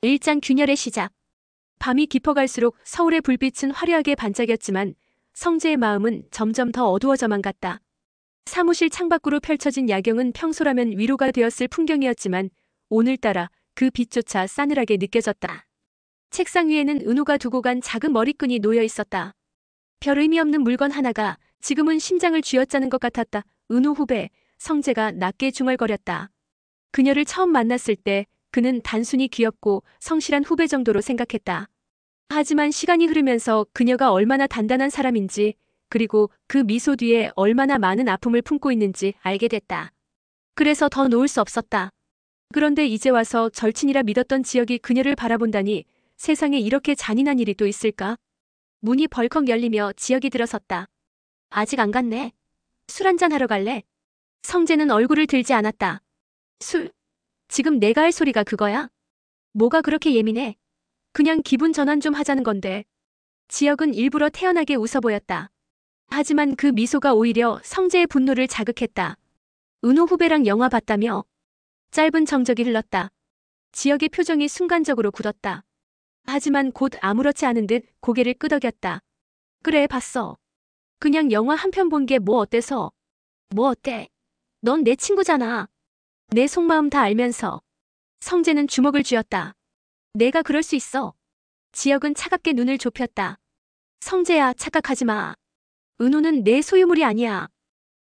일장 균열의 시작. 밤이 깊어갈수록 서울의 불빛은 화려하게 반짝였지만 성재의 마음은 점점 더 어두워져만 갔다. 사무실 창밖으로 펼쳐진 야경은 평소라면 위로가 되었을 풍경이었지만 오늘따라 그 빛조차 싸늘하게 느껴졌다. 책상 위에는 은호가 두고 간 작은 머리끈이 놓여 있었다. 별 의미 없는 물건 하나가 지금은 심장을 쥐어짜는 것 같았다. 은호 후배, 성재가 낮게 중얼거렸다. 그녀를 처음 만났을 때 그는 단순히 귀엽고 성실한 후배 정도로 생각했다. 하지만 시간이 흐르면서 그녀가 얼마나 단단한 사람인지, 그리고 그 미소 뒤에 얼마나 많은 아픔을 품고 있는지 알게 됐다. 그래서 더 놓을 수 없었다. 그런데 이제 와서 절친이라 믿었던 지혁이 그녀를 바라본다니, 세상에 이렇게 잔인한 일이 또 있을까? 문이 벌컥 열리며 지혁이 들어섰다. 아직 안 갔네. 술 한잔 하러 갈래? 성재는 얼굴을 들지 않았다. 술? 지금 내가 할 소리가 그거야? 뭐가 그렇게 예민해? 그냥 기분 전환 좀 하자는 건데. 지혁은 일부러 태연하게 웃어 보였다. 하지만 그 미소가 오히려 성재의 분노를 자극했다. 은호 후배랑 영화 봤다며? 짧은 정적이 흘렀다. 지혁의 표정이 순간적으로 굳었다. 하지만 곧 아무렇지 않은 듯 고개를 끄덕였다. 그래, 봤어. 그냥 영화 한 편 본 게 뭐 어때서? 뭐 어때? 넌 내 친구잖아. 내 속마음 다 알면서. 성재는 주먹을 쥐었다. 내가 그럴 수 있어. 지혁은 차갑게 눈을 좁혔다. 성재야, 착각하지 마. 은호는 내 소유물이 아니야.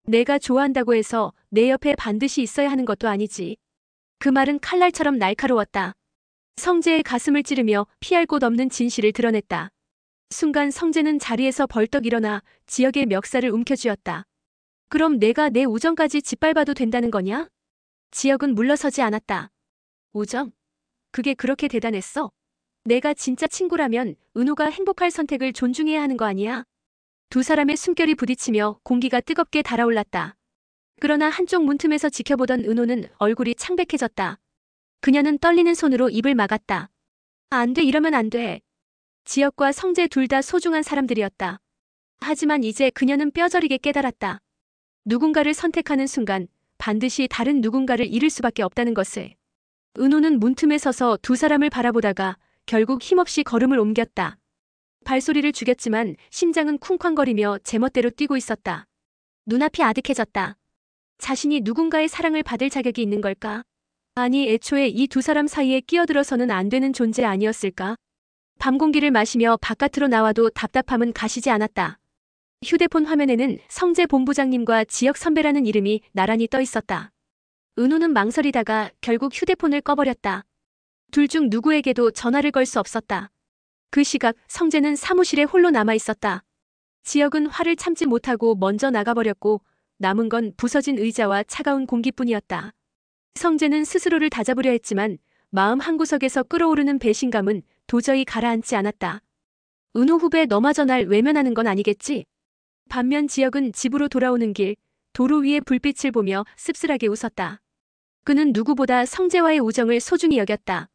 내가 좋아한다고 해서 내 옆에 반드시 있어야 하는 것도 아니지. 그 말은 칼날처럼 날카로웠다. 성재의 가슴을 찌르며 피할 곳 없는 진실을 드러냈다. 순간 성재는 자리에서 벌떡 일어나 지혁의 멱살을 움켜쥐었다. 그럼 내가 내 우정까지 짓밟아도 된다는 거냐? 지혁은 물러서지 않았다. 우정? 그게 그렇게 대단했어? 내가 진짜 친구라면 은호가 행복할 선택을 존중해야 하는 거 아니야? 두 사람의 숨결이 부딪히며 공기가 뜨겁게 달아올랐다. 그러나 한쪽 문틈에서 지켜보던 은호는 얼굴이 창백해졌다. 그녀는 떨리는 손으로 입을 막았다. 안 돼, 이러면 안 돼. 지혁과 성재 둘 다 소중한 사람들이었다. 하지만 이제 그녀는 뼈저리게 깨달았다. 누군가를 선택하는 순간 반드시 다른 누군가를 잃을 수밖에 없다는 것을. 은호는 문틈에 서서 두 사람을 바라보다가 결국 힘없이 걸음을 옮겼다. 발소리를 죽였지만 심장은 쿵쾅거리며 제멋대로 뛰고 있었다. 눈앞이 아득해졌다. 자신이 누군가의 사랑을 받을 자격이 있는 걸까? 아니, 애초에 이 두 사람 사이에 끼어들어서는 안 되는 존재 아니었을까? 밤 공기를 마시며 바깥으로 나와도 답답함은 가시지 않았다. 휴대폰 화면에는 성재 본부장님과 지혁 선배라는 이름이 나란히 떠 있었다. 은호는 망설이다가 결국 휴대폰을 꺼버렸다. 둘 중 누구에게도 전화를 걸 수 없었다. 그 시각 성재는 사무실에 홀로 남아 있었다. 지혁은 화를 참지 못하고 먼저 나가버렸고 남은 건 부서진 의자와 차가운 공기뿐이었다. 성재는 스스로를 다잡으려 했지만 마음 한구석에서 끓어오르는 배신감은 도저히 가라앉지 않았다. 은호 후배 너마저 날 외면하는 건 아니겠지? 반면 지혁은 집으로 돌아오는 길, 도로 위의 불빛을 보며 씁쓸하게 웃었다. 그는 누구보다 성재와의 우정을 소중히 여겼다.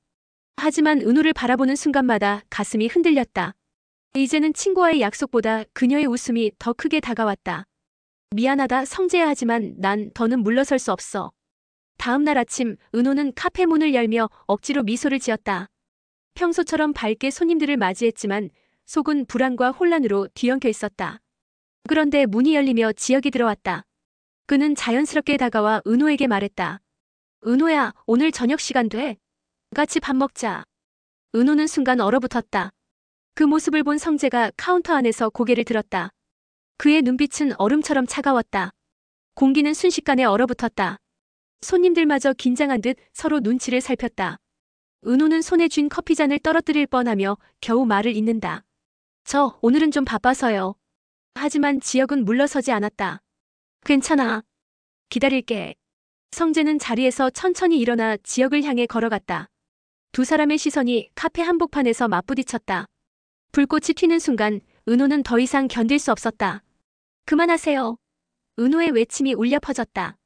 하지만 은호를 바라보는 순간마다 가슴이 흔들렸다. 이제는 친구와의 약속보다 그녀의 웃음이 더 크게 다가왔다. 미안하다, 성재야. 하지만 난 더는 물러설 수 없어. 다음 날 아침 은호는 카페 문을 열며 억지로 미소를 지었다. 평소처럼 밝게 손님들을 맞이했지만 속은 불안과 혼란으로 뒤엉켜 있었다. 그런데 문이 열리며 지혁이 들어왔다. 그는 자연스럽게 다가와 은호에게 말했다. 은호야, 오늘 저녁 시간 돼? 같이 밥 먹자. 은호는 순간 얼어붙었다. 그 모습을 본 성재가 카운터 안에서 고개를 들었다. 그의 눈빛은 얼음처럼 차가웠다. 공기는 순식간에 얼어붙었다. 손님들마저 긴장한 듯 서로 눈치를 살폈다. 은호는 손에 쥔 커피잔을 떨어뜨릴 뻔하며 겨우 말을 잇는다. 저 오늘은 좀 바빠서요. 하지만 지혁은 물러서지 않았다. 괜찮아. 기다릴게. 성재는 자리에서 천천히 일어나 지혁을 향해 걸어갔다. 두 사람의 시선이 카페 한복판에서 맞부딪혔다. 불꽃이 튀는 순간 은호는 더 이상 견딜 수 없었다. 그만하세요. 은호의 외침이 울려 퍼졌다.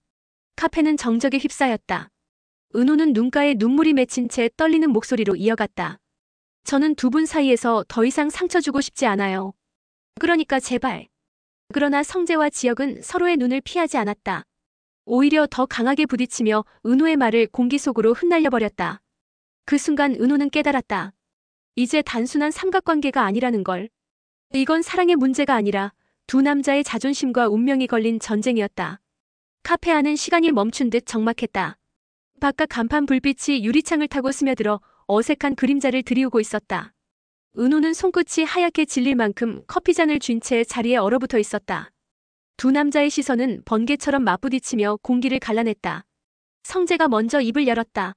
카페는 정적에 휩싸였다. 은호는 눈가에 눈물이 맺힌 채 떨리는 목소리로 이어갔다. 저는 두 분 사이에서 더 이상 상처 주고 싶지 않아요. 그러니까 제발. 그러나 성재와 지혁은 서로의 눈을 피하지 않았다. 오히려 더 강하게 부딪히며 은호의 말을 공기 속으로 흩날려버렸다. 그 순간 은호는 깨달았다. 이제 단순한 삼각관계가 아니라는 걸. 이건 사랑의 문제가 아니라 두 남자의 자존심과 운명이 걸린 전쟁이었다. 카페 안은 시간이 멈춘 듯 적막했다. 바깥 간판 불빛이 유리창을 타고 스며들어 어색한 그림자를 드리우고 있었다. 은호는 손끝이 하얗게 질릴 만큼 커피잔을 쥔 채 자리에 얼어붙어 있었다. 두 남자의 시선은 번개처럼 맞부딪히며 공기를 갈라냈다. 성재가 먼저 입을 열었다.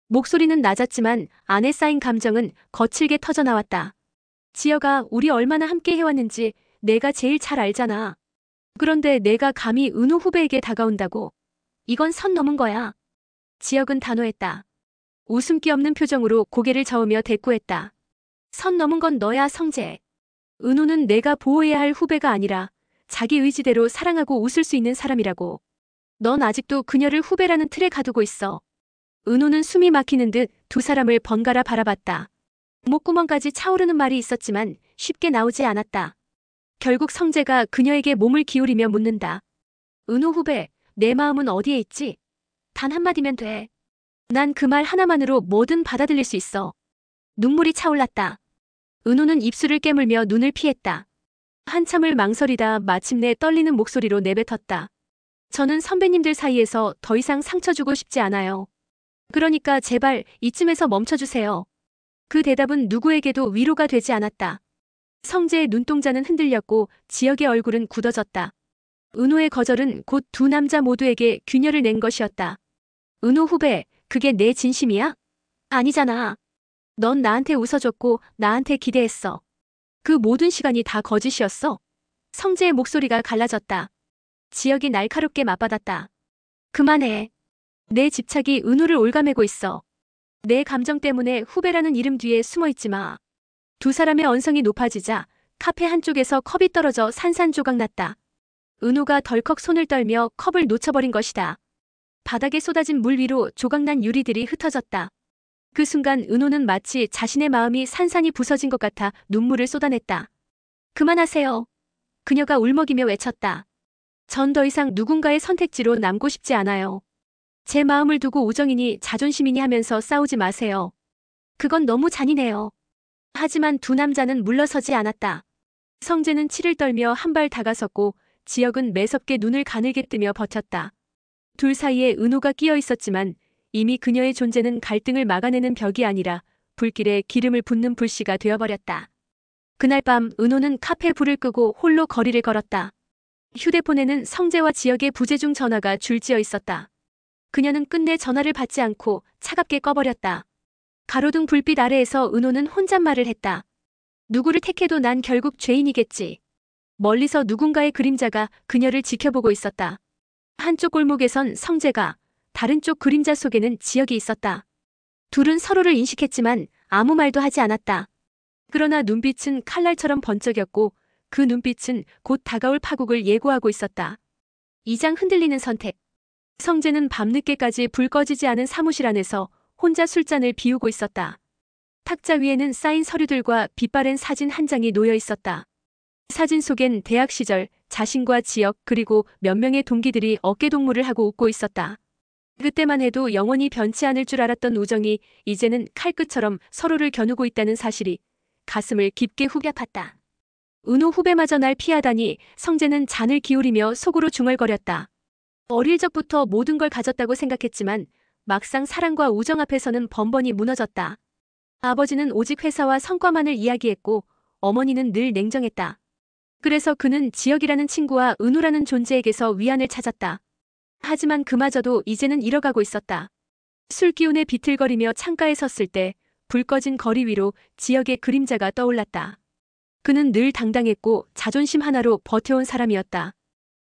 목소리는 낮았지만 안에 쌓인 감정은 거칠게 터져나왔다. 지혁아, 우리 얼마나 함께 해왔는지 내가 제일 잘 알잖아. 그런데 내가 감히 은호 후배에게 다가온다고. 이건 선 넘은 거야. 지혁은 단호했다. 웃음기 없는 표정으로 고개를 저으며 대꾸했다. 선 넘은 건 너야, 성재. 은호는 내가 보호해야 할 후배가 아니라 자기 의지대로 사랑하고 웃을 수 있는 사람이라고. 넌 아직도 그녀를 후배라는 틀에 가두고 있어. 은호는 숨이 막히는 듯 두 사람을 번갈아 바라봤다. 목구멍까지 차오르는 말이 있었지만 쉽게 나오지 않았다. 결국 성재가 그녀에게 몸을 기울이며 묻는다. 은호 후배, 내 마음은 어디에 있지? 단 한마디면 돼. 난 그 말 하나만으로 뭐든 받아들일 수 있어. 눈물이 차올랐다. 은호는 입술을 깨물며 눈을 피했다. 한참을 망설이다 마침내 떨리는 목소리로 내뱉었다. 저는 선배님들 사이에서 더 이상 상처 주고 싶지 않아요. 그러니까 제발 이쯤에서 멈춰주세요. 그 대답은 누구에게도 위로가 되지 않았다. 성재의 눈동자는 흔들렸고 지혁의 얼굴은 굳어졌다. 은호의 거절은 곧 두 남자 모두에게 균열을 낸 것이었다. 은호 후배, 그게 내 진심이야? 아니잖아. 넌 나한테 웃어줬고 나한테 기대했어. 그 모든 시간이 다 거짓이었어? 성재의 목소리가 갈라졌다. 지혁이 날카롭게 맞받았다. 그만해. 내 집착이 은호를 올가매고 있어. 내 감정 때문에 후배라는 이름 뒤에 숨어있지 마. 두 사람의 언성이 높아지자 카페 한쪽에서 컵이 떨어져 산산조각 났다. 은호가 덜컥 손을 떨며 컵을 놓쳐버린 것이다. 바닥에 쏟아진 물 위로 조각난 유리들이 흩어졌다. 그 순간 은호는 마치 자신의 마음이 산산이 부서진 것 같아 눈물을 쏟아냈다. 그만하세요. 그녀가 울먹이며 외쳤다. 전 더 이상 누군가의 선택지로 남고 싶지 않아요. 제 마음을 두고 우정이니 자존심이니 하면서 싸우지 마세요. 그건 너무 잔인해요. 하지만 두 남자는 물러서지 않았다. 성재는 치를 떨며 한 발 다가섰고 지혁은 매섭게 눈을 가늘게 뜨며 버텼다. 둘 사이에 은호가 끼어 있었지만 이미 그녀의 존재는 갈등을 막아내는 벽이 아니라 불길에 기름을 붓는 불씨가 되어버렸다. 그날 밤 은호는 카페 불을 끄고 홀로 거리를 걸었다. 휴대폰에는 성재와 지혁의 부재중 전화가 줄지어 있었다. 그녀는 끝내 전화를 받지 않고 차갑게 꺼버렸다. 가로등 불빛 아래에서 은호는 혼잣말을 했다. 누구를 택해도 난 결국 죄인이겠지. 멀리서 누군가의 그림자가 그녀를 지켜보고 있었다. 한쪽 골목에선 성재가, 다른 쪽 그림자 속에는 지혁이 있었다. 둘은 서로를 인식했지만 아무 말도 하지 않았다. 그러나 눈빛은 칼날처럼 번쩍였고 그 눈빛은 곧 다가올 파국을 예고하고 있었다. 이장 흔들리는 선택. 성재는 밤늦게까지 불 꺼지지 않은 사무실 안에서 혼자 술잔을 비우고 있었다. 탁자 위에는 쌓인 서류들과 빛바랜 사진 한 장이 놓여 있었다. 사진 속엔 대학 시절 자신과 지혁 그리고 몇 명의 동기들이 어깨동무를 하고 웃고 있었다. 그때만 해도 영원히 변치 않을 줄 알았던 우정이 이제는 칼끝처럼 서로를 겨누고 있다는 사실이 가슴을 깊게 후벼 팠다. 은호 후배마저 날 피하다니 성재는 잔을 기울이며 속으로 중얼거렸다. 어릴 적부터 모든 걸 가졌다고 생각했지만 막상 사랑과 우정 앞에서는 번번이 무너졌다. 아버지는 오직 회사와 성과만을 이야기했고 어머니는 늘 냉정했다. 그래서 그는 지혁이라는 친구와 은호라는 존재에게서 위안을 찾았다. 하지만 그마저도 이제는 잃어가고 있었다. 술기운에 비틀거리며 창가에 섰을 때 불 꺼진 거리 위로 지혁의 그림자가 떠올랐다. 그는 늘 당당했고 자존심 하나로 버텨온 사람이었다.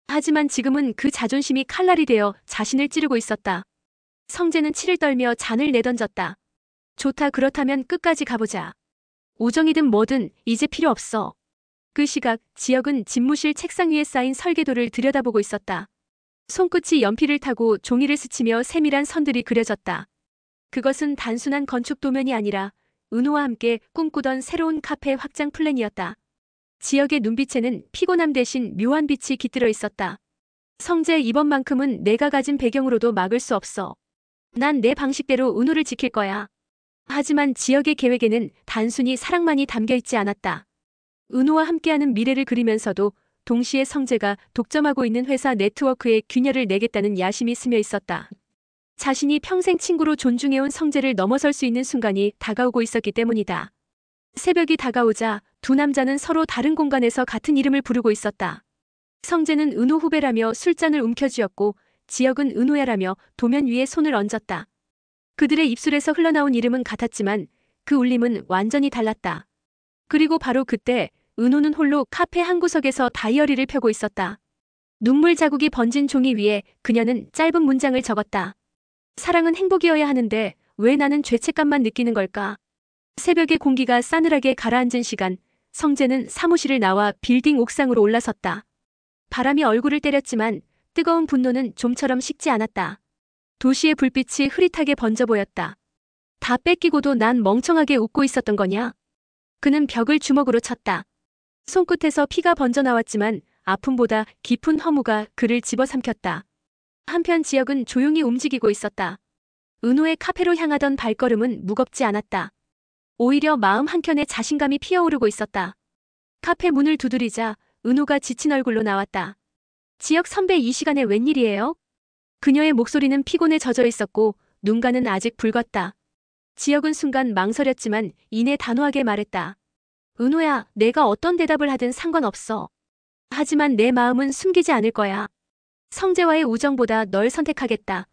하지만 지금은 그 자존심이 칼날이 되어 자신을 찌르고 있었다. 성재는 치를 떨며 잔을 내던졌다. 좋다, 그렇다면 끝까지 가보자. 우정이든 뭐든 이제 필요 없어. 그 시각 지혁은 집무실 책상 위에 쌓인 설계도를 들여다보고 있었다. 손끝이 연필을 타고 종이를 스치며 세밀한 선들이 그려졌다. 그것은 단순한 건축 도면이 아니라 은호와 함께 꿈꾸던 새로운 카페 확장 플랜이었다. 지혁의 눈빛에는 피곤함 대신 묘한 빛이 깃들어 있었다. 성재, 이번만큼은 내가 가진 배경으로도 막을 수 없어. 난 내 방식대로 은호를 지킬 거야. 하지만 지역의 계획에는 단순히 사랑만이 담겨 있지 않았다. 은호와 함께하는 미래를 그리면서도 동시에 성재가 독점하고 있는 회사 네트워크에 균열을 내겠다는 야심이 스며 있었다. 자신이 평생 친구로 존중해온 성재를 넘어설 수 있는 순간이 다가오고 있었기 때문이다. 새벽이 다가오자 두 남자는 서로 다른 공간에서 같은 이름을 부르고 있었다. 성재는 은호 후배라며 술잔을 움켜쥐었고 지역은 은호야라며 도면 위에 손을 얹었다. 그들의 입술에서 흘러나온 이름은 같았지만 그 울림은 완전히 달랐다. 그리고 바로 그때 은호는 홀로 카페 한 구석에서 다이어리를 펴고 있었다. 눈물 자국이 번진 종이 위에 그녀는 짧은 문장을 적었다. 사랑은 행복이어야 하는데 왜 나는 죄책감만 느끼는 걸까? 새벽의 공기가 싸늘하게 가라앉은 시간, 성재는 사무실을 나와 빌딩 옥상으로 올라섰다. 바람이 얼굴을 때렸지만 뜨거운 분노는 좀처럼 식지 않았다. 도시의 불빛이 흐릿하게 번져 보였다. 다 뺏기고도 난 멍청하게 웃고 있었던 거냐? 그는 벽을 주먹으로 쳤다. 손끝에서 피가 번져 나왔지만 아픔보다 깊은 허무가 그를 집어삼켰다. 한편 지역은 조용히 움직이고 있었다. 은호의 카페로 향하던 발걸음은 무겁지 않았다. 오히려 마음 한켠에 자신감이 피어오르고 있었다. 카페 문을 두드리자 은호가 지친 얼굴로 나왔다. 지역 선배, 이 시간에 웬일이에요? 그녀의 목소리는 피곤에 젖어 있었고 눈가는 아직 붉었다. 지역은 순간 망설였지만 이내 단호하게 말했다. 은호야, 내가 어떤 대답을 하든 상관없어. 하지만 내 마음은 숨기지 않을 거야. 성재와의 우정보다 널 선택하겠다.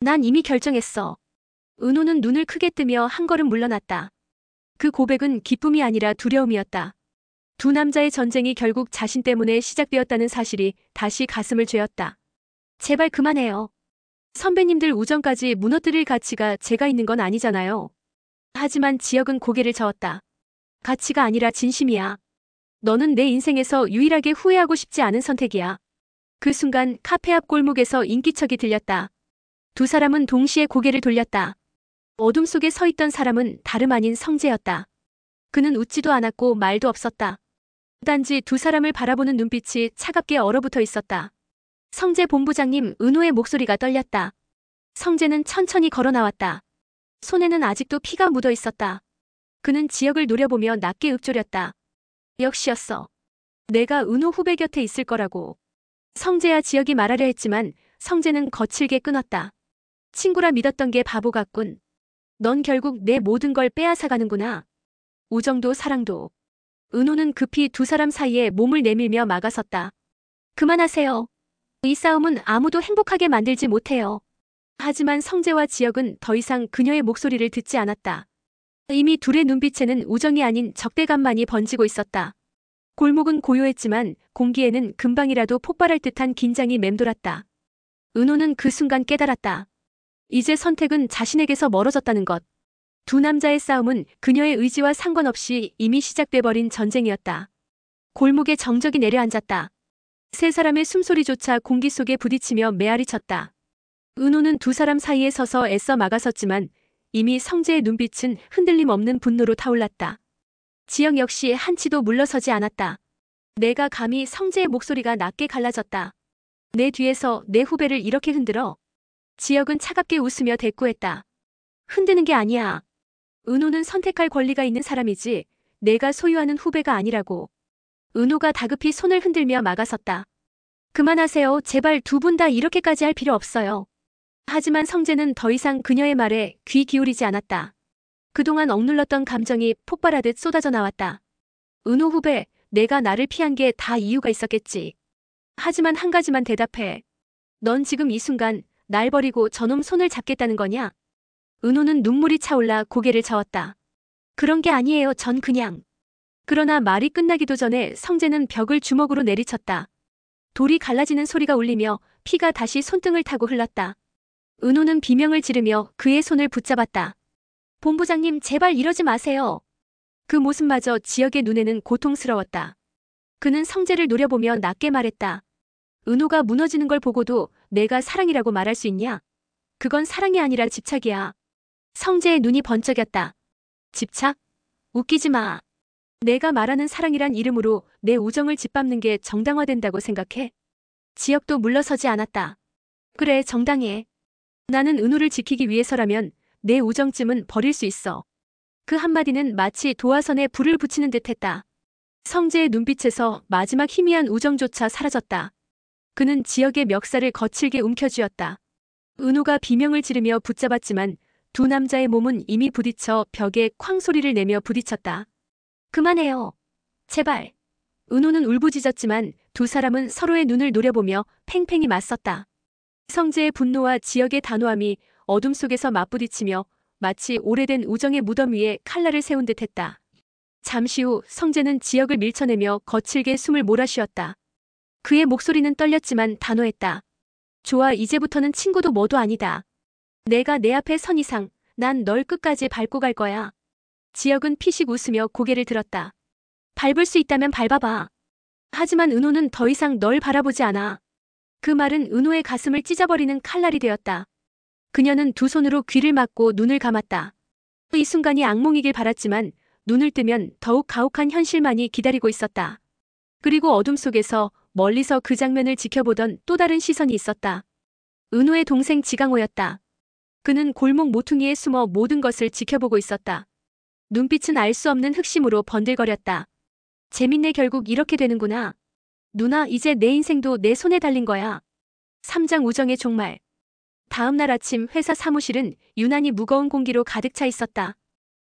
난 이미 결정했어. 은호는 눈을 크게 뜨며 한 걸음 물러났다. 그 고백은 기쁨이 아니라 두려움이었다. 두 남자의 전쟁이 결국 자신 때문에 시작되었다는 사실이 다시 가슴을 죄었다. 제발 그만해요. 선배님들 우정까지 무너뜨릴 가치가 제가 있는 건 아니잖아요. 하지만 지역은 고개를 저었다. 가치가 아니라 진심이야. 너는 내 인생에서 유일하게 후회하고 싶지 않은 선택이야. 그 순간 카페 앞 골목에서 인기척이 들렸다. 두 사람은 동시에 고개를 돌렸다. 어둠 속에 서 있던 사람은 다름 아닌 성재였다. 그는 웃지도 않았고 말도 없었다. 단지 두 사람을 바라보는 눈빛이 차갑게 얼어붙어 있었다. 성재 본부장님, 은호의 목소리가 떨렸다. 성재는 천천히 걸어 나왔다. 손에는 아직도 피가 묻어 있었다. 그는 지역을 노려보며 낮게 읊조렸다. 역시였어. 내가 은호 후배 곁에 있을 거라고. 성재야, 지역이 말하려 했지만 성재는 거칠게 끊었다. 친구라 믿었던 게 바보 같군. 넌 결국 내 모든 걸 빼앗아가는구나. 우정도 사랑도. 은호는 급히 두 사람 사이에 몸을 내밀며 막아섰다. 그만하세요. 이 싸움은 아무도 행복하게 만들지 못해요. 하지만 성재와 지역은 더 이상 그녀의 목소리를 듣지 않았다. 이미 둘의 눈빛에는 우정이 아닌 적대감만이 번지고 있었다. 골목은 고요했지만 공기에는 금방이라도 폭발할 듯한 긴장이 맴돌았다. 은호는 그 순간 깨달았다. 이제 선택은 자신에게서 멀어졌다는 것. 두 남자의 싸움은 그녀의 의지와 상관없이 이미 시작돼버린 전쟁이었다. 골목에 정적이 내려앉았다. 세 사람의 숨소리조차 공기 속에 부딪히며 메아리 쳤다. 은호는 두 사람 사이에 서서 애써 막아섰지만 이미 성재의 눈빛은 흔들림 없는 분노로 타올랐다. 지역 역시 한치도 물러서지 않았다. 내가 감히 성재의 목소리가 낮게 갈라졌다. 내 뒤에서 내 후배를 이렇게 흔들어. 지역은 차갑게 웃으며 대꾸했다. 흔드는 게 아니야. 은호는 선택할 권리가 있는 사람이지 내가 소유하는 후배가 아니라고. 은호가 다급히 손을 흔들며 막아섰다. 그만하세요. 제발 두 분 다 이렇게까지 할 필요 없어요. 하지만 성재는 더 이상 그녀의 말에 귀 기울이지 않았다. 그동안 억눌렀던 감정이 폭발하듯 쏟아져 나왔다. 은호 후배, 내가 나를 피한 게 다 이유가 있었겠지. 하지만 한 가지만 대답해. 넌 지금 이 순간 날 버리고 저놈 손을 잡겠다는 거냐? 은호는 눈물이 차올라 고개를 저었다. 그런 게 아니에요. 전 그냥. 그러나 말이 끝나기도 전에 성재는 벽을 주먹으로 내리쳤다. 돌이 갈라지는 소리가 울리며 피가 다시 손등을 타고 흘렀다. 은호는 비명을 지르며 그의 손을 붙잡았다. 본부장님, 제발 이러지 마세요. 그 모습마저 지역의 눈에는 고통스러웠다. 그는 성재를 노려보며 낮게 말했다. 은호가 무너지는 걸 보고도 내가 사랑이라고 말할 수 있냐? 그건 사랑이 아니라 집착이야. 성재의 눈이 번쩍였다. 집착? 웃기지 마. 내가 말하는 사랑이란 이름으로 내 우정을 짓밟는 게 정당화된다고 생각해? 지역도 물러서지 않았다. 그래, 정당해. 나는 은호를 지키기 위해서라면 내 우정쯤은 버릴 수 있어. 그 한마디는 마치 도화선에 불을 붙이는 듯했다. 성재의 눈빛에서 마지막 희미한 우정조차 사라졌다. 그는 지역의 멱살을 거칠게 움켜쥐었다. 은호가 비명을 지르며 붙잡았지만 두 남자의 몸은 이미 부딪혀 벽에 쾅 소리를 내며 부딪혔다. 그만해요. 제발. 은호는 울부짖었지만 두 사람은 서로의 눈을 노려보며 팽팽히 맞섰다. 성재의 분노와 지역의 단호함이 어둠 속에서 맞부딪히며 마치 오래된 우정의 무덤 위에 칼날을 세운 듯했다. 잠시 후 성재는 지역을 밀쳐내며 거칠게 숨을 몰아쉬었다. 그의 목소리는 떨렸지만 단호했다. 좋아, 이제부터는 친구도 뭐도 아니다. 내가 내 앞에 선 이상 난 널 끝까지 밟고 갈 거야. 지역은 피식 웃으며 고개를 들었다. 밟을 수 있다면 밟아봐. 하지만 은호는 더 이상 널 바라보지 않아. 그 말은 은호의 가슴을 찢어버리는 칼날이 되었다. 그녀는 두 손으로 귀를 막고 눈을 감았다. 이 순간이 악몽이길 바랐지만 눈을 뜨면 더욱 가혹한 현실만이 기다리고 있었다. 그리고 어둠 속에서 멀리서 그 장면을 지켜보던 또 다른 시선이 있었다. 은호의 동생 지강호였다. 그는 골목 모퉁이에 숨어 모든 것을 지켜보고 있었다. 눈빛은 알 수 없는 흑심으로 번들거렸다. 재밌네, 결국 이렇게 되는구나. 누나, 이제 내 인생도 내 손에 달린 거야. 3장 우정의 종말. 다음 날 아침 회사 사무실은 유난히 무거운 공기로 가득 차 있었다.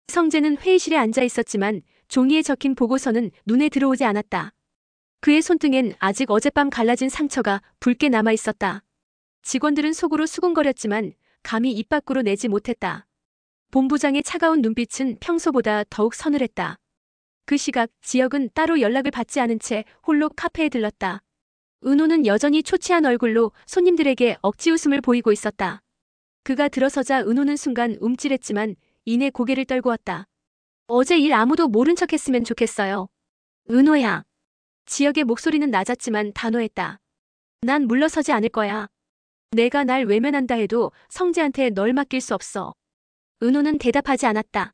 성재는 회의실에 앉아 있었지만 종이에 적힌 보고서는 눈에 들어오지 않았다. 그의 손등엔 아직 어젯밤 갈라진 상처가 붉게 남아 있었다. 직원들은 속으로 수군거렸지만 감히 입 밖으로 내지 못했다. 본부장의 차가운 눈빛은 평소보다 더욱 서늘했다. 그 시각 지역은 따로 연락을 받지 않은 채 홀로 카페에 들렀다. 은호는 여전히 초췌한 얼굴로 손님들에게 억지 웃음을 보이고 있었다. 그가 들어서자 은호는 순간 움찔했지만 이내 고개를 떨구었다. 어제 일 아무도 모른 척 했으면 좋겠어요. 은호야. 지역의 목소리는 낮았지만 단호했다. 난 물러서지 않을 거야. 내가 날 외면한다 해도 성재한테 널 맡길 수 없어. 은호는 대답하지 않았다.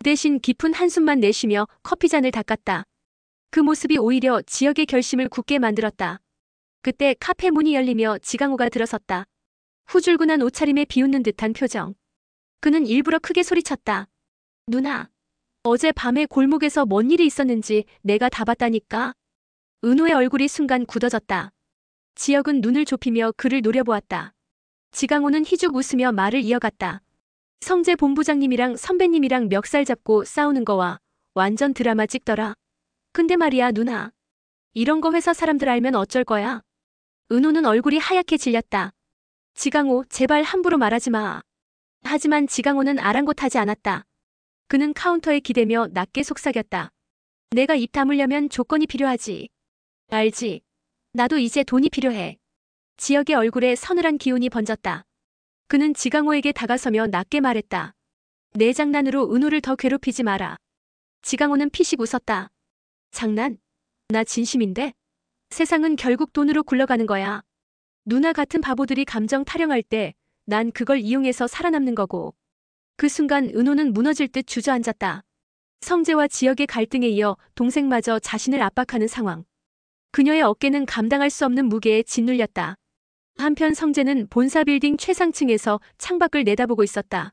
대신 깊은 한숨만 내쉬며 커피잔을 닦았다. 그 모습이 오히려 지역의 결심을 굳게 만들었다. 그때 카페 문이 열리며 지강호가 들어섰다. 후줄근한 옷차림에 비웃는 듯한 표정. 그는 일부러 크게 소리쳤다. 누나, 어제 밤에 골목에서 뭔 일이 있었는지 내가 다 봤다니까. 은호의 얼굴이 순간 굳어졌다. 지역은 눈을 좁히며 그를 노려보았다. 지강호는 희죽 웃으며 말을 이어갔다. 성재 본부장님이랑 선배님이랑 멱살 잡고 싸우는 거와 완전 드라마 찍더라. 근데 말이야 누나. 이런 거 회사 사람들 알면 어쩔 거야? 은호는 얼굴이 하얗게 질렸다. 지강호, 제발 함부로 말하지 마. 하지만 지강호는 아랑곳하지 않았다. 그는 카운터에 기대며 낮게 속삭였다. 내가 입 다물려면 조건이 필요하지. 알지? 나도 이제 돈이 필요해. 지역의 얼굴에 서늘한 기운이 번졌다. 그는 지강호에게 다가서며 낮게 말했다. 내 장난으로 은호를 더 괴롭히지 마라. 지강호는 피식 웃었다. 장난? 나 진심인데? 세상은 결국 돈으로 굴러가는 거야. 누나 같은 바보들이 감정 타령할 때 난 그걸 이용해서 살아남는 거고. 그 순간 은호는 무너질 듯 주저앉았다. 성재와 지역의 갈등에 이어 동생마저 자신을 압박하는 상황. 그녀의 어깨는 감당할 수 없는 무게에 짓눌렸다. 한편 성재는 본사 빌딩 최상층에서 창밖을 내다보고 있었다.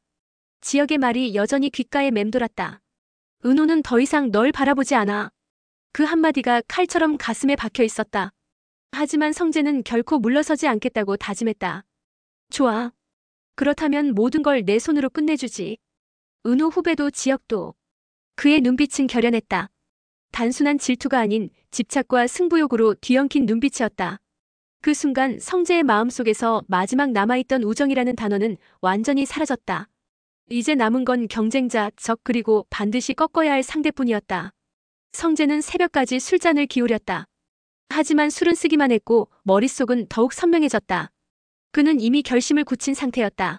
지역의 말이 여전히 귓가에 맴돌았다. 은호는 더 이상 널 바라보지 않아. 그 한마디가 칼처럼 가슴에 박혀 있었다. 하지만 성재는 결코 물러서지 않겠다고 다짐했다. 좋아. 그렇다면 모든 걸 내 손으로 끝내주지. 은호 후배도 지역도. 그의 눈빛은 결연했다. 단순한 질투가 아닌 집착과 승부욕으로 뒤엉킨 눈빛이었다. 그 순간 성재의 마음속에서 마지막 남아있던 우정이라는 단어는 완전히 사라졌다. 이제 남은 건 경쟁자, 적 그리고 반드시 꺾어야 할 상대뿐이었다. 성재는 새벽까지 술잔을 기울였다. 하지만 술은 쓰기만 했고 머릿속은 더욱 선명해졌다. 그는 이미 결심을 굳힌 상태였다.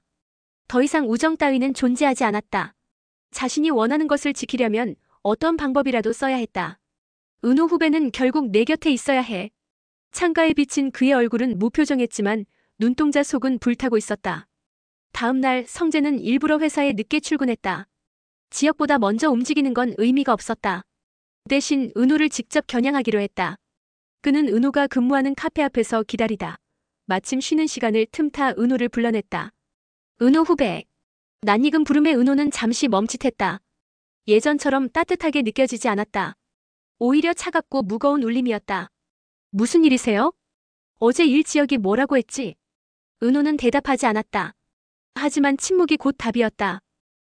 더 이상 우정 따위는 존재하지 않았다. 자신이 원하는 것을 지키려면 어떤 방법이라도 써야 했다. 은호 후배는 결국 내 곁에 있어야 해. 창가에 비친 그의 얼굴은 무표정했지만 눈동자 속은 불타고 있었다. 다음 날 성재는 일부러 회사에 늦게 출근했다. 지역보다 먼저 움직이는 건 의미가 없었다. 대신 은호를 직접 겨냥하기로 했다. 그는 은호가 근무하는 카페 앞에서 기다리다 마침 쉬는 시간을 틈타 은호를 불러냈다. 은호 후배. 낯익은 부름에 은호는 잠시 멈칫했다. 예전처럼 따뜻하게 느껴지지 않았다. 오히려 차갑고 무거운 울림이었다. 무슨 일이세요? 어제 일 지역이 뭐라고 했지? 은호는 대답하지 않았다. 하지만 침묵이 곧 답이었다.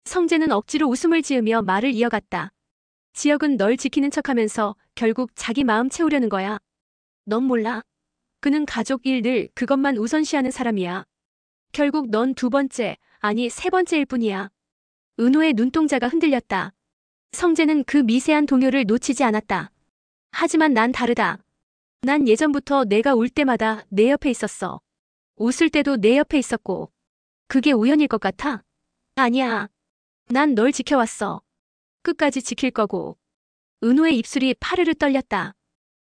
성재는 억지로 웃음을 지으며 말을 이어갔다. 지역은 널 지키는 척하면서 결국 자기 마음 채우려는 거야. 넌 몰라. 그는 가족 일 늘 그것만 우선시하는 사람이야. 결국 넌 두 번째, 아니 세 번째일 뿐이야. 은호의 눈동자가 흔들렸다. 성재는 그 미세한 동요를 놓치지 않았다. 하지만 난 다르다. 난 예전부터 내가 울 때마다 내 옆에 있었어. 웃을 때도 내 옆에 있었고. 그게 우연일 것 같아? 아니야. 난 널 지켜왔어. 끝까지 지킬 거고. 은호의 입술이 파르르 떨렸다.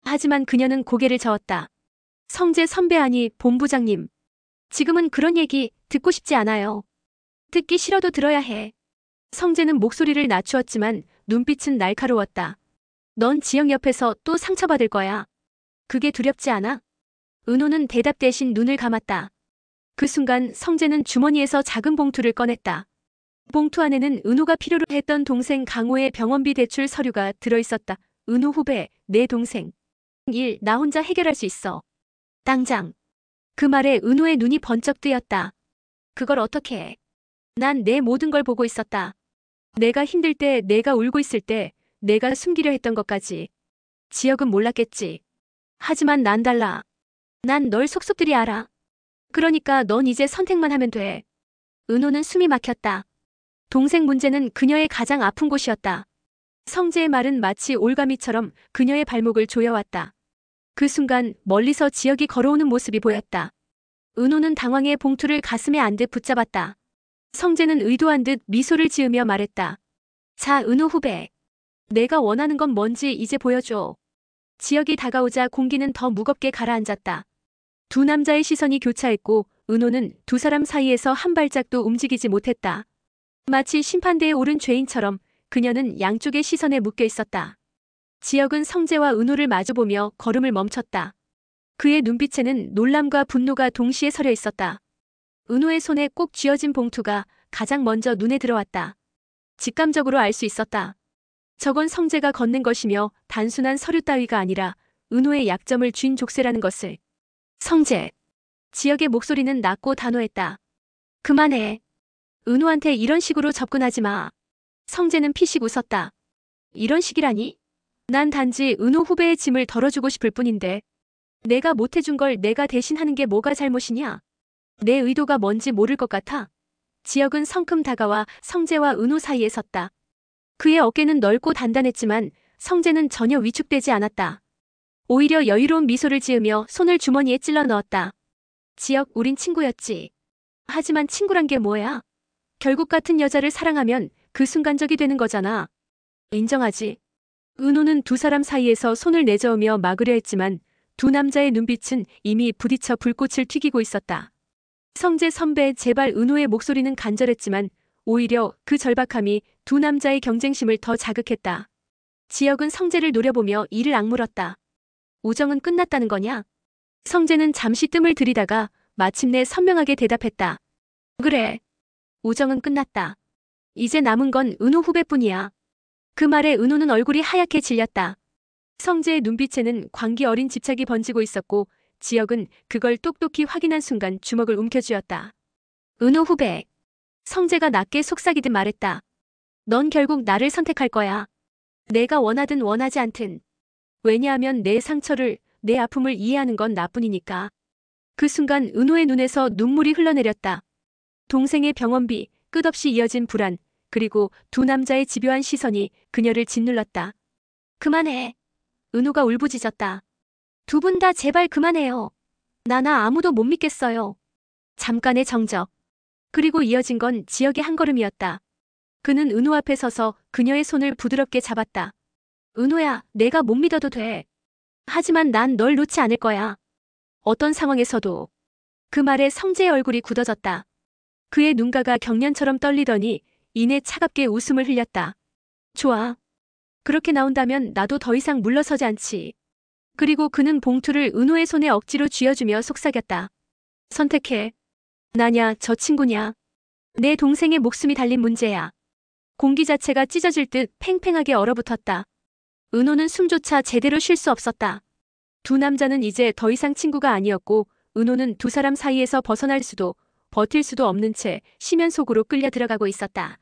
하지만 그녀는 고개를 저었다. 성재 선배 아니 본부장님. 지금은 그런 얘기 듣고 싶지 않아요. 듣기 싫어도 들어야 해. 성재는 목소리를 낮추었지만 눈빛은 날카로웠다. 넌 지영 옆에서 또 상처받을 거야. 그게 두렵지 않아? 은호는 대답 대신 눈을 감았다. 그 순간 성재는 주머니에서 작은 봉투를 꺼냈다. 봉투 안에는 은호가 필요로 했던 동생 강호의 병원비 대출 서류가 들어있었다. 은호 후배, 내 동생. 일, 나 혼자 해결할 수 있어. 당장. 그 말에 은호의 눈이 번쩍 뜨였다. 그걸 어떻게 해? 난 내 모든 걸 보고 있었다. 내가 힘들 때, 내가 울고 있을 때, 내가 숨기려 했던 것까지. 지역은 몰랐겠지. 하지만 난 달라. 난 널 속속들이 알아. 그러니까 넌 이제 선택만 하면 돼. 은호는 숨이 막혔다. 동생 문제는 그녀의 가장 아픈 곳이었다. 성재의 말은 마치 올가미처럼 그녀의 발목을 조여왔다. 그 순간 멀리서 지역이 걸어오는 모습이 보였다. 은호는 당황해 봉투를 가슴에 안듯 붙잡았다. 성재는 의도한 듯 미소를 지으며 말했다. 자, 은호 후배. 내가 원하는 건 뭔지 이제 보여줘. 지역이 다가오자 공기는 더 무겁게 가라앉았다. 두 남자의 시선이 교차했고 은호는 두 사람 사이에서 한 발짝도 움직이지 못했다. 마치 심판대에 오른 죄인처럼 그녀는 양쪽의 시선에 묶여 있었다. 지역은 성재와 은호를 마주보며 걸음을 멈췄다. 그의 눈빛에는 놀람과 분노가 동시에 서려 있었다. 은호의 손에 꼭 쥐어진 봉투가 가장 먼저 눈에 들어왔다. 직감적으로 알 수 있었다. 저건 성재가 건넨 것이며 단순한 서류 따위가 아니라 은호의 약점을 쥔 족쇄라는 것을. 성재. 지역의 목소리는 낮고 단호했다. 그만해. 은호한테 이런 식으로 접근하지 마. 성재는 피식 웃었다. 이런 식이라니? 난 단지 은호 후배의 짐을 덜어주고 싶을 뿐인데. 내가 못해준 걸 내가 대신 하는 게 뭐가 잘못이냐? 내 의도가 뭔지 모를 것 같아. 지역은 성큼 다가와 성재와 은호 사이에 섰다. 그의 어깨는 넓고 단단했지만 성재는 전혀 위축되지 않았다. 오히려 여유로운 미소를 지으며 손을 주머니에 찔러 넣었다. 지역, 우린 친구였지. 하지만 친구란 게 뭐야? 결국 같은 여자를 사랑하면 그 순간적이 되는 거잖아. 인정하지. 은호는 두 사람 사이에서 손을 내저으며 막으려 했지만 두 남자의 눈빛은 이미 부딪혀 불꽃을 튀기고 있었다. 성재 선배, 제발. 은호의 목소리는 간절했지만 오히려 그 절박함이 두 남자의 경쟁심을 더 자극했다. 지역은 성재를 노려보며 이를 악물었다. 우정은 끝났다는 거냐? 성재는 잠시 뜸을 들이다가 마침내 선명하게 대답했다. 그래. 우정은 끝났다. 이제 남은 건 은호 후배뿐이야. 그 말에 은호는 얼굴이 하얗게 질렸다. 성재의 눈빛에는 광기 어린 집착이 번지고 있었고 지역은 그걸 똑똑히 확인한 순간 주먹을 움켜쥐었다. 은호 후배. 성재가 낮게 속삭이듯 말했다. 넌 결국 나를 선택할 거야. 내가 원하든 원하지 않든. 왜냐하면 내 상처를, 내 아픔을 이해하는 건 나뿐이니까. 그 순간 은호의 눈에서 눈물이 흘러내렸다. 동생의 병원비, 끝없이 이어진 불안, 그리고 두 남자의 집요한 시선이 그녀를 짓눌렀다. 그만해. 은호가 울부짖었다. 두 분 다 제발 그만해요. 나나 아무도 못 믿겠어요. 잠깐의 정적. 그리고 이어진 건 지역의 한 걸음이었다. 그는 은호 앞에 서서 그녀의 손을 부드럽게 잡았다. 은호야, 내가 못 믿어도 돼. 하지만 난 널 놓지 않을 거야. 어떤 상황에서도. 그 말에 성재의 얼굴이 굳어졌다. 그의 눈가가 경련처럼 떨리더니 이내 차갑게 웃음을 흘렸다. 좋아. 그렇게 나온다면 나도 더 이상 물러서지 않지. 그리고 그는 봉투를 은호의 손에 억지로 쥐어주며 속삭였다. 선택해. 나냐, 저 친구냐. 내 동생의 목숨이 달린 문제야. 공기 자체가 찢어질 듯 팽팽하게 얼어붙었다. 은호는 숨조차 제대로 쉴 수 없었다. 두 남자는 이제 더 이상 친구가 아니었고 은호는 두 사람 사이에서 벗어날 수도 버틸 수도 없는 채 심연 속으로 끌려 들어가고 있었다.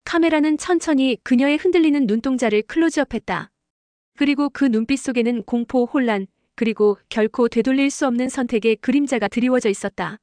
카메라는 천천히 그녀의 흔들리는 눈동자를 클로즈업했다. 그리고 그 눈빛 속에는 공포, 혼란, 그리고 결코 되돌릴 수 없는 선택의 그림자가 드리워져 있었다.